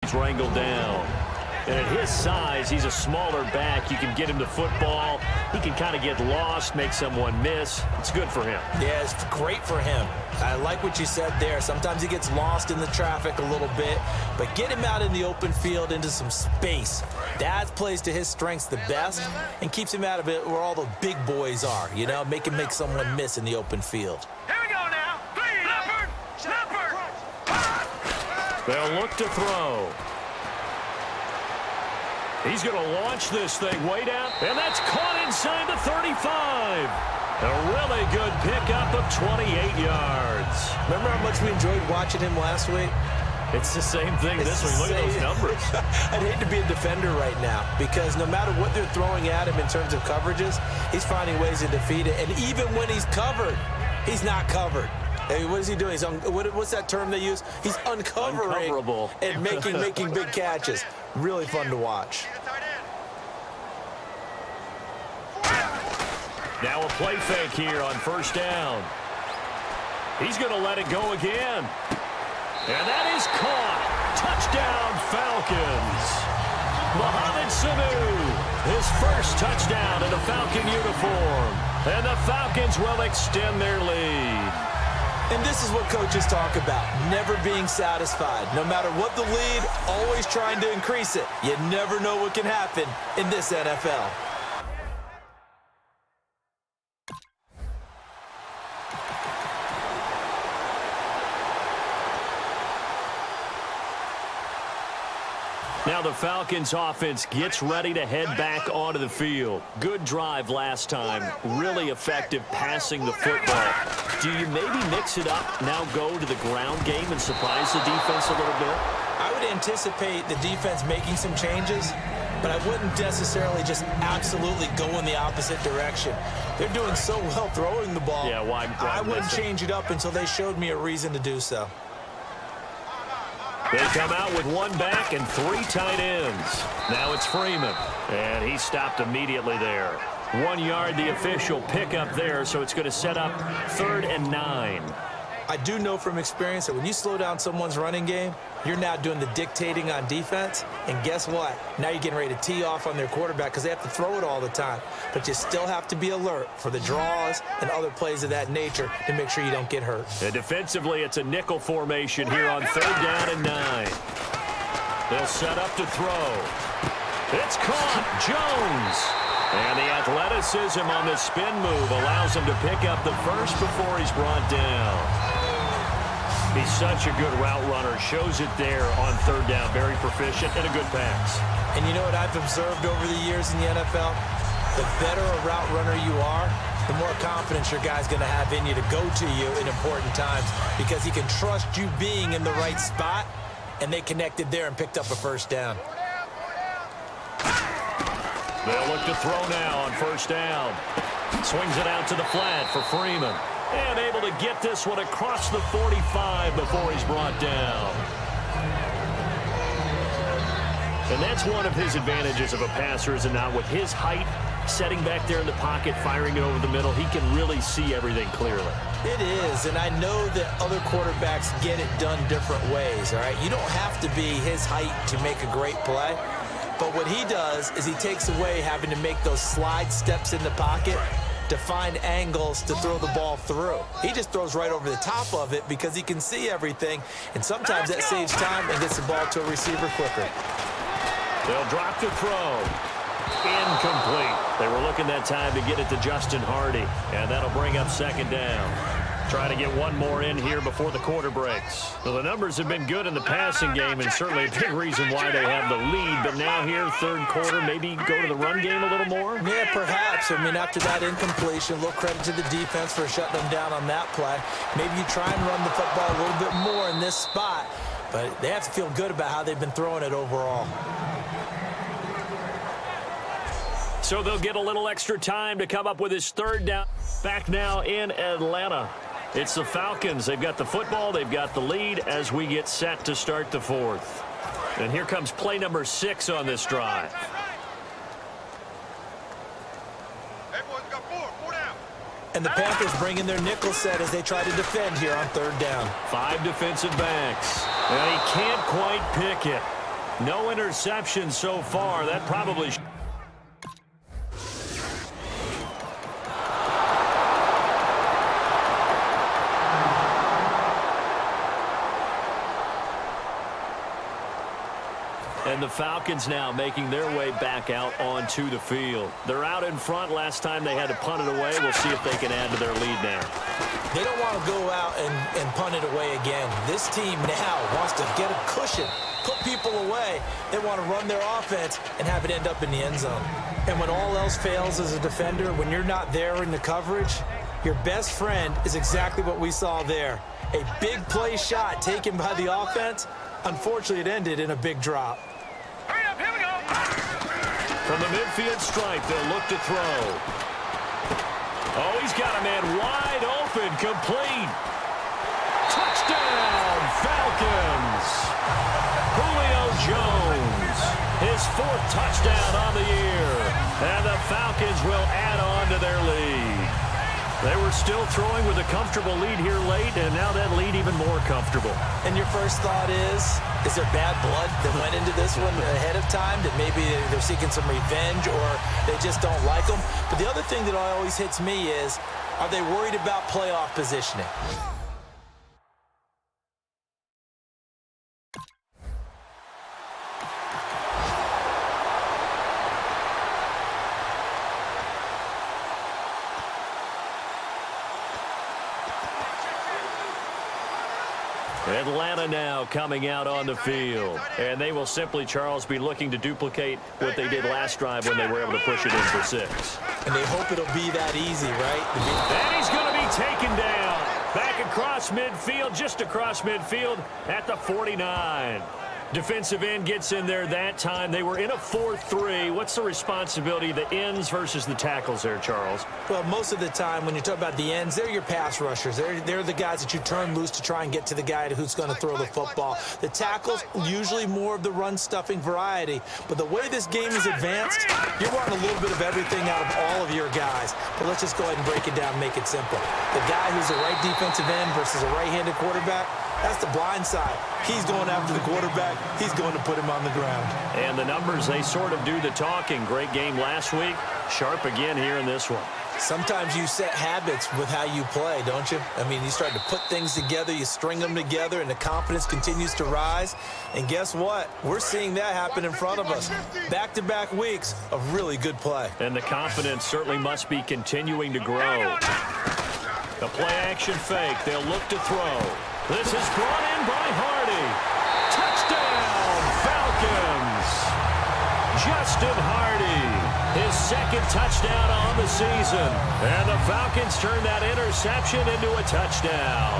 He's wrangled down. And at his size, he's a smaller back. You can get him the football. He can kind of get lost, make someone miss. It's good for him. Yeah, it's great for him. I like what you said there. Sometimes he gets lost in the traffic a little bit, but get him out in the open field into some space. That plays to his strengths the best and keeps him out of it where all the big boys are, you know, make him make someone miss in the open field. Here we go now. Snapper. They'll look to throw. He's going to launch this thing way down, and that's caught inside the 35. A really good pickup of 28 yards. Remember how much we enjoyed watching him last week? It's the same thing this week. Look at those numbers. I'd hate to be a defender right now because no matter what they're throwing at him in terms of coverages, he's finding ways to defeat it. And even when he's covered, he's not covered. Hey, what is he doing? What's that term they use? He's uncovering and making big catches. Really fun to watch. Now a play fake here on first down. He's going to let it go again. And that is caught. Touchdown, Falcons. Mohamed Sanu, his first touchdown in a Falcon uniform. And the Falcons will extend their lead. And this is what coaches talk about, never being satisfied. No matter what the lead, always trying to increase it. You never know what can happen in this NFL. Now the Falcons offense gets ready to head back onto the field. Good drive last time. Really effective passing the football. Do you maybe mix it up, now go to the ground game and surprise the defense a little bit? I would anticipate the defense making some changes, but I wouldn't necessarily just absolutely go in the opposite direction. They're doing so well throwing the ball. Yeah, why I wouldn't change it up until they showed me a reason to do so. They come out with one back and three tight ends. Now it's Freeman, and he stopped immediately there. 1 yard, the official pickup there, so it's going to set up 3rd and 9. I do know from experience that when you slow down someone's running game, you're now doing the dictating on defense, and guess what? Now you're getting ready to tee off on their quarterback because they have to throw it all the time. But you still have to be alert for the draws and other plays of that nature to make sure you don't get hurt. And defensively, it's a nickel formation here on 3rd down and 9. They'll set up to throw. It's caught. Jones. And the athleticism on the spin move allows him to pick up the first before he's brought down. He's such a good route runner. Shows it there on 3rd down. Very proficient and a good pass. And you know what I've observed over the years in the NFL? The better a route runner you are, the more confidence your guy's going to have in you to go to you in important times because he can trust you being in the right spot, and they connected there and picked up a first down. They'll look to throw now on 1st down. Swings it out to the flat for Freeman. And able to get this one across the 45 before he's brought down. And that's one of his advantages of a passer, is it not? With his height, setting back there in the pocket, firing it over the middle, he can really see everything clearly. It is, and I know that other quarterbacks get it done different ways, all right? You don't have to be his height to make a great play. But what he does is he takes away having to make those slide steps in the pocket to find angles to throw the ball through. He just throws right over the top of it because he can see everything, and sometimes that saves time and gets the ball to a receiver quicker. They'll drop the throw. Incomplete. They were looking that time to get it to Justin Hardy, and that'll bring up 2nd down. Try to get one more in here before the quarter breaks. Well, the numbers have been good in the passing game, and certainly a big reason why they have the lead. But now here, 3rd quarter, maybe go to the run game a little more? Yeah, perhaps. I mean, after that incompletion, a little credit to the defense for shutting them down on that play. Maybe you try and run the football a little bit more in this spot, but they have to feel good about how they've been throwing it overall. So they'll get a little extra time to come up with his 3rd down. Back now in Atlanta. It's the Falcons. They've got the football. They've got the lead as we get set to start the 4th. And here comes play number 6 on this drive. And the Panthers bring in their nickel set as they try to defend here on 3rd down. 5 defensive backs. And he can't quite pick it. No interception so far. That probably... And the Falcons now making their way back out onto the field. They're out in front. Last time they had to punt it away. We'll see if they can add to their lead now. They don't want to go out and punt it away again. This team now wants to get a cushion, put people away. They want to run their offense and have it end up in the end zone. And when all else fails as a defender, when you're not there in the coverage, your best friend is exactly what we saw there. A big play shot taken by the offense. Unfortunately, it ended in a big drop. Hurry up, here we go. From the midfield stripe, they'll look to throw. Oh, he's got a man wide open, complete. Touchdown, Falcons. Julio Jones, his 4th touchdown on the year. And the Falcons will add on to their lead. They were still throwing with a comfortable lead here late, and now that lead even more comfortable. And your first thought is there bad blood that went into this one ahead of time, that maybe they're seeking some revenge or they just don't like them? But the other thing that always hits me is, are they worried about playoff positioning? Atlanta now coming out on the field. And they will simply, Charles, be looking to duplicate what they did last drive when they were able to push it in for 6. And they hope it'll be that easy, right? And he's going to be taken down. Back across midfield, just across midfield at the 49. Defensive end gets in there that time. They were in a 4-3. What's the responsibility of the ends versus the tackles there, Charles? Well, most of the time when you talk about the ends, they're your pass rushers. They're the guys that you turn loose to try and get to the guy who's going to throw the football. The tackles, usually more of the run-stuffing variety. But the way this game is advanced, you're wanting a little bit of everything out of all of your guys. But let's just go ahead and break it down and make it simple. The guy who's a right defensive end versus a right-handed quarterback, that's the blind side. He's going after the quarterback. He's going to put him on the ground. And the numbers, they sort of do the talking. Great game last week. Sharp again here in this one. Sometimes you set habits with how you play, don't you? I mean, you start to put things together, you string them together, and the confidence continues to rise. And guess what? We're seeing that happen in front of us. Back-to-back weeks of really good play. And the confidence certainly must be continuing to grow. A play-action fake. They'll look to throw. This is brought in by Hardy. Touchdown, Falcons. Justin Hardy, his 2nd touchdown on the season. And the Falcons turn that interception into a touchdown.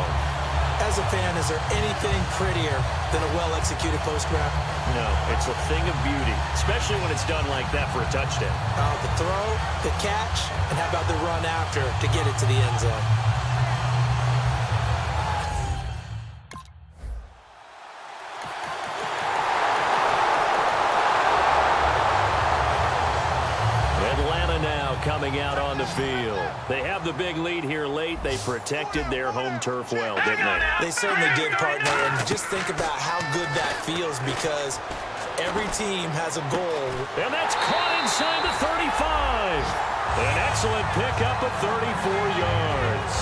As a fan, is there anything prettier than a well-executed post-grab? No, it's a thing of beauty, especially when it's done like that for a touchdown. The throw, the catch, and how about the run after to get it to the end zone? Coming out on the field. They have the big lead here late. They protected their home turf well, didn't they? They certainly did, partner. And just think about how good that feels, because every team has a goal. And that's caught inside the 35. An excellent pickup of 34 yards.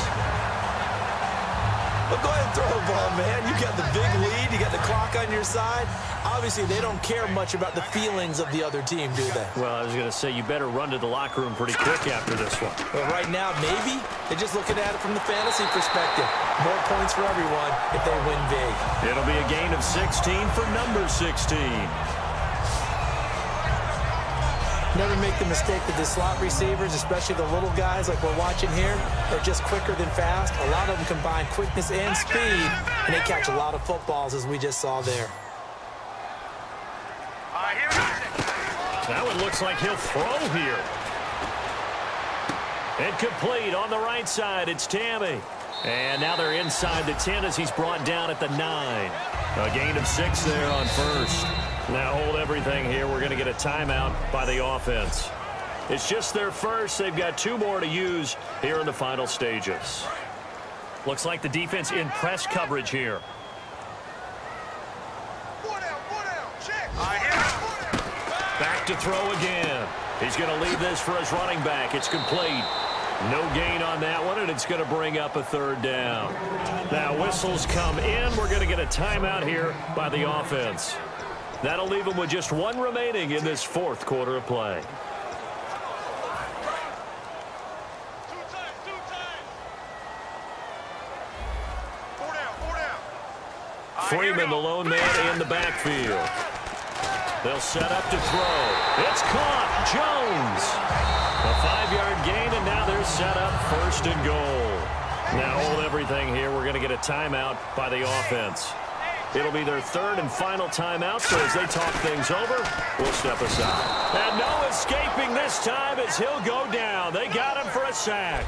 Well, go ahead and throw the ball, man. You got the big lead. You got the clock on your side. Obviously, they don't care much about the feelings of the other team, do they? Well, I was going to say, you better run to the locker room pretty quick after this one. Well, right now, maybe. They're just looking at it from the fantasy perspective. More points for everyone if they win big. It'll be a gain of 16 for number 16. Never make the mistake that the slot receivers, especially the little guys like we're watching here, are just quicker than fast. A lot of them combine quickness and speed, and they catch a lot of footballs, as we just saw there. That one looks like he'll throw here. And complete on the right side. It's Tammy. And now they're inside the 10 as he's brought down at the 9. A gain of 6 there on first. Now hold everything here. We're going to get a timeout by the offense. It's just their first. They've got 2 more to use here in the final stages. Looks like the defense in press coverage here. back to throw again. He's going to leave this for his running back. It's complete. No gain on that one, and it's going to bring up a third down. Now, whistles come in. We're going to get a timeout here by the offense. That'll leave them with just one remaining in this fourth quarter of play. Freeman, the lone man in the backfield. They'll set up to throw. It's caught. Jones. A 5-yard gain, and now they're set up first and goal. Now hold everything here. We're going to get a timeout by the offense. It'll be their third and final timeout, so as they talk things over, we'll step aside. And no escaping this time as he'll go down. They got him for a sack.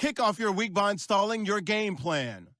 Kick off your week by installing your game plan.